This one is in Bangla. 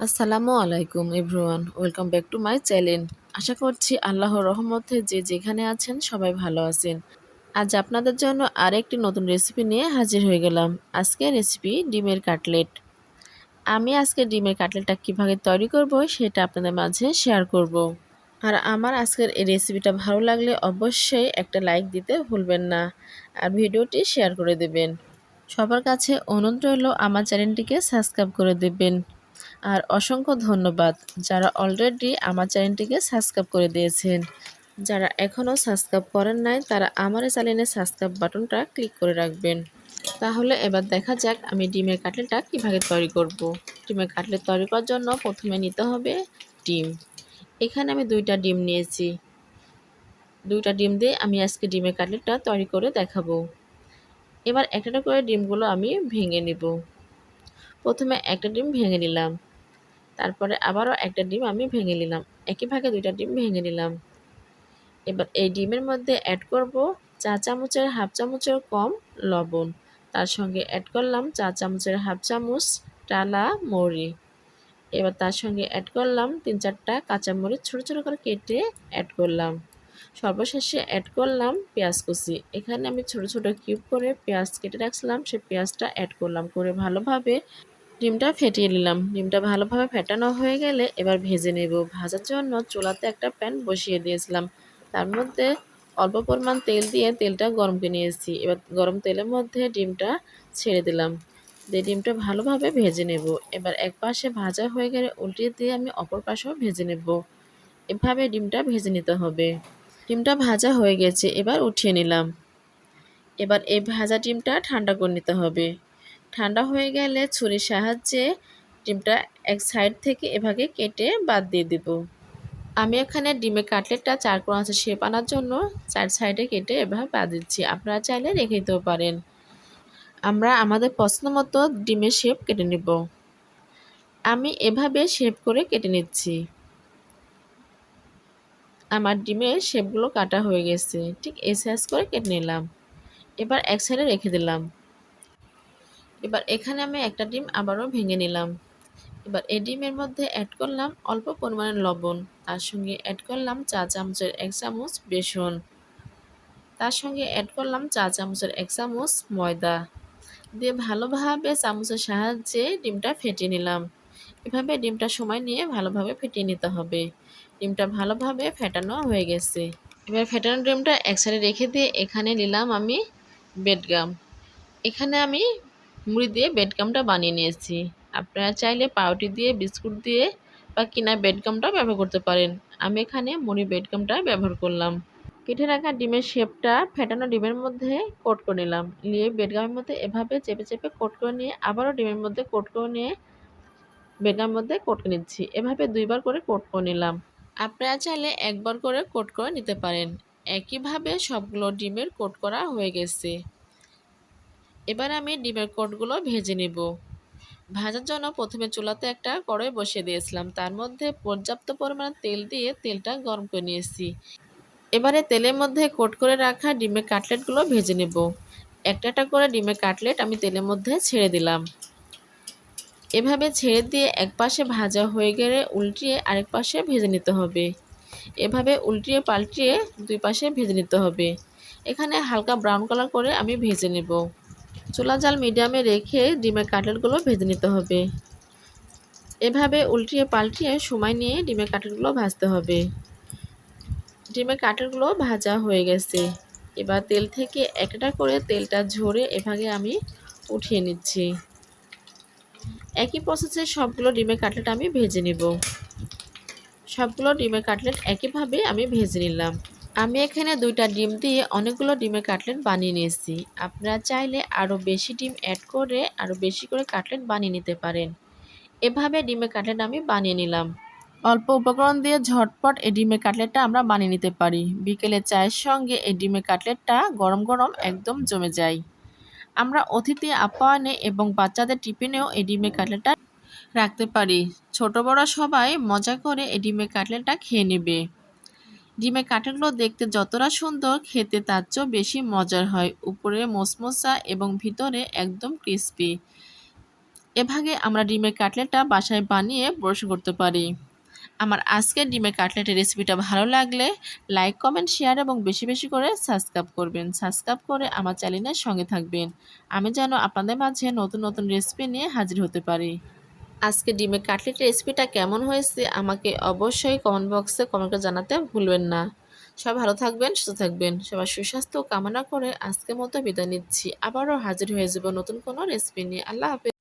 আসসালামু আলাইকুম everyone, welcome back to my channel. আশা করছি আল্লাহর রহমতে যে যেখানে আছেন সবাই ভালো আছেন। আজ আপনাদের জন্য আরেকটি নতুন রেসিপি নিয়ে হাজির হয়ে গেলাম। আজকের রেসিপি ডিমের কাটলেট। আমি আজকে ডিমের কাটলেটটা কীভাবে তৈরি করব সেটা আপনাদের মাঝে শেয়ার করব। আর আমার আজকের এই রেসিপিটা ভালো লাগলে অবশ্যই একটা লাইক দিতে ভুলবেন না, আর ভিডিওটি শেয়ার করে দেবেন। সবার কাছে অনুরোধ রইল আমার চ্যানেলটিকে সাবস্ক্রাইব করে দেবেন। আর অসংখ্য ধন্যবাদ যারা অলরেডি আমার চ্যানেলটিকে সাবস্ক্রাইব করে দিয়েছেন। যারা এখনও সাবস্ক্রাইব করেন নাই তারা আমার চ্যানেলে সাবস্ক্রাইব বাটনটা ক্লিক করে রাখবেন। তাহলে এবার দেখা যাক আমি ডিমের কাটলেটটা কীভাবে তৈরি করব। ডিমের কাটলেট তৈরি করার জন্য প্রথমে নিতে হবে ডিম। এখানে আমি 2টা ডিম নিয়েছি। 2টা ডিম দিয়ে আমি আজকে ডিমের কাটলেটটা তৈরি করে দেখাবো। এবার একটা করে ডিমগুলো আমি ভেঙে নেব। প্রথমে একটা ডিম ভেঙে নিলাম, তারপরে আবারও একটা ডিম আমি ভেঙে নিলাম। একই ভাগে 2টা ডিম ভেঙে নিলাম। এবার এই ডিমের মধ্যে অ্যাড করব চা চামচের হাফ চামচের কম লবণ। তার সঙ্গে অ্যাড করলাম চা চামচের হাফ চামচ টালা মৌরি। এবার তার সঙ্গে অ্যাড করলাম 3-4টা কাঁচামরিচ ছোটো ছোটো করে কেটে অ্যাড করলাম। সর্বশেষে অ্যাড করলাম পেঁয়াজ কুচি। এখানে আমি ছোটো ছোটো কিউব করে পেঁয়াজ কেটে রাখছিলাম, সেই পেঁয়াজটা অ্যাড করলাম, করে ভালোভাবে ডিমটা ফেটিয়ে নিলাম। ডিমটা ভালোভাবে ফেটানো হয়ে গেলে এবার ভেজে নেব। ভাজার জন্য চুলাতে একটা প্যান বসিয়ে দিয়েছিলাম, তার মধ্যে অল্প পরিমাণ তেল দিয়ে তেলটা গরম করে নিয়েছি। এবার গরম তেলের মধ্যে ডিমটা ছেড়ে দিলাম, দিয়ে ডিমটা ভালোভাবে ভেজে নেব। এবার এক পাশে ভাজা হয়ে গেলে উল্টিয়ে দিয়ে আমি অপর পাশেও ভেজে নেব। এভাবে ডিমটা ভেজে নিতে হবে। ডিমটা ভাজা হয়ে গেছে, এবার উঠিয়ে নিলাম। এবার এই ভাজা ডিমটা ঠান্ডা করে নিতে হবে। ঠান্ডা হয়ে গেলে ছুরির সাহায্যে ডিমটা এক সাইড থেকে এভাবে কেটে বাদ দিয়ে দেব। আমি এখানে ডিমের কাটলেটটা 4 কোণ শেপ আনার জন্য 4 সাইডে কেটে এভাবে বাদ দিচ্ছি। আপনারা চাইলে রেখে দিতেও পারেন। আমরা আমাদের পছন্দ মতো ডিমের শেপ কেটে নেব। আমি এভাবে শেপ করে কেটে নিচ্ছি। আমার ডিমের শেপগুলো কাটা হয়ে গেছে, ঠিক এই সাইজ করে কেটে নিলাম। এবার এক সাইডে রেখে দিলাম। এবার এখানে আমি একটা ডিম আবারও ভেঙে নিলাম। এবার এই ডিমের মধ্যে অ্যাড করলাম অল্প পরিমাণে লবণ, তার সঙ্গে অ্যাড করলাম চা চামচের 1 চামচ বেসন, তার সঙ্গে অ্যাড করলাম চা চামচের 1 চামচ ময়দা, দিয়ে ভালোভাবে চামচের সাহায্যে ডিমটা ফেটিয়ে নিলাম। এভাবে ডিমটা সময় নিয়ে ভালোভাবে ফেটিয়ে নিতে হবে। ডিমটা ভালোভাবে ফেটানো হয়ে গেছে। এবার ফেটানো ডিমটা এক সাইডে রেখে দিয়ে এখানে নিলাম আমি বেডগাম। এখানে আমি মুড়ি দিয়ে বেডগামটা বানিয়ে নিয়েছি। আপনারা চাইলে পাউরুটি দিয়ে, বিস্কুট দিয়ে বা কিনা বেডগামটাও ব্যবহার করতে পারেন। আমি এখানে মুড়ি বেডগামটা ব্যবহার করলাম। কেটে রাখা ডিমের শেপটা ফেটানো ডিমের মধ্যে কোট করে নিলাম। নিয়ে বেডগামের মধ্যে এভাবে চেপে চেপে কোট করে নিয়ে আবারও ডিমের মধ্যে কোট করে নিয়ে বেডগামের মধ্যে কোট করে নিচ্ছি। এভাবে 2বার করে কোট করে নিলাম। আপনারা চাইলে একবার করে কোট করে নিতে পারেন। একইভাবে সবগুলো ডিমের কোট করা হয়ে গেছে। এবার আমি ডিমের কোটগুলো ভেজে নেব। ভাজার জন্য প্রথমে চুলাতে একটা কড়াই বসিয়ে দিয়েছিলাম, তার মধ্যে পর্যাপ্ত পরিমাণে তেল দিয়ে তেলটা গরম করে নিয়েছি। এবারে তেলের মধ্যে কোট করে রাখা ডিমের কাটলেটগুলো ভেজে নেব। একটা একটা করে ডিমের কাটলেট আমি তেলের মধ্যে ছেড়ে দিলাম। এভাবে ছেড়ে দিয়ে এক পাশে ভাজা হয়ে গেলে উল্টিয়ে আরেক পাশে ভেজে নিতে হবে। এভাবে উল্টিয়ে পাল্টিয়ে 2 পাশে ভেজে নিতে হবে। এখানে হালকা ব্রাউন কালার করে আমি ভেজে নেব। চুলা জাল মিডিয়ামে রেখে ডিমের কাটলেটগুলো ভেজে নিতে হবে। এভাবে উল্টিয়ে পাল্টিয়ে সময় নিয়ে ডিমের কাটলেটগুলো ভাজতে হবে। ডিমের কাটলেটগুলো ভাজা হয়ে গেছে। এবার তেল থেকে একটা করে তেলটা ঝরে এভাবে আমি উঠিয়ে নিচ্ছি। একই প্রসেসে সবগুলো ডিমের কাটলেট আমি ভেজে নেব। সবগুলো ডিমের কাটলেট একইভাবে আমি ভেজে নিলাম। আমি এখানে 2টা ডিম দিয়ে অনেকগুলো ডিমের কাটলেট বানিয়ে নিয়েছি। আপনারা চাইলে আরও বেশি ডিম অ্যাড করে আরও বেশি করে কাটলেট বানিয়ে নিতে পারেন। এভাবে ডিমের কাটলেট আমি বানিয়ে নিলাম। অল্প উপকরণ দিয়ে ঝটপট এই ডিমের কাটলেটটা আমরা বানিয়ে নিতে পারি। বিকেলে চায়ের সঙ্গে এই ডিমের কাটলেটটা গরম গরম একদম জমে যায়। আমরা অতিথি আপ্যায়নে এবং বাচ্চাদের টিফিনেও এই ডিমের কাটলেটটা রাখতে পারি। ছোট বড় সবাই মজা করে এই ডিমের কাটলেটটা খেয়ে নেবে। ডিমের কাটলেটগুলো দেখতে যতটা সুন্দর, খেতে তার চেয়েও বেশি মজার হয়। উপরে মোচমোচা এবং ভিতরে একদম ক্রিস্পি। এভাবে আমরা ডিমের কাটলেটটা বাসায় বানিয়ে পরিবেশন করতে পারি। আমার আজকের ডিমের কাটলেটের রেসিপিটা ভালো লাগলে লাইক, কমেন্ট, শেয়ার এবং বেশি বেশি করে সাবস্ক্রাইব করবেন। সাবস্ক্রাইব করে আমার চ্যানেলের সঙ্গে থাকবেন। আমি যেন আপনাদের মাঝে নতুন নতুন রেসিপি নিয়ে হাজির হতে পারি। আজকে ডিমের কাটলেটের রেসিপিটা কেমন হয়েছে আমাকে অবশ্যই কমেন্ট বক্সে কমেন্ট করে জানাতে ভুলবেন না। সবাই ভালো থাকবেন, সুস্থ থাকবেন। সবার সুস্বাস্থ্য কামনা করে আজকের মতো বিদায় নিচ্ছি। আবারও হাজির হয়ে যাব নতুন কোনো রেসিপি নিয়ে। আল্লাহ হাফেজ।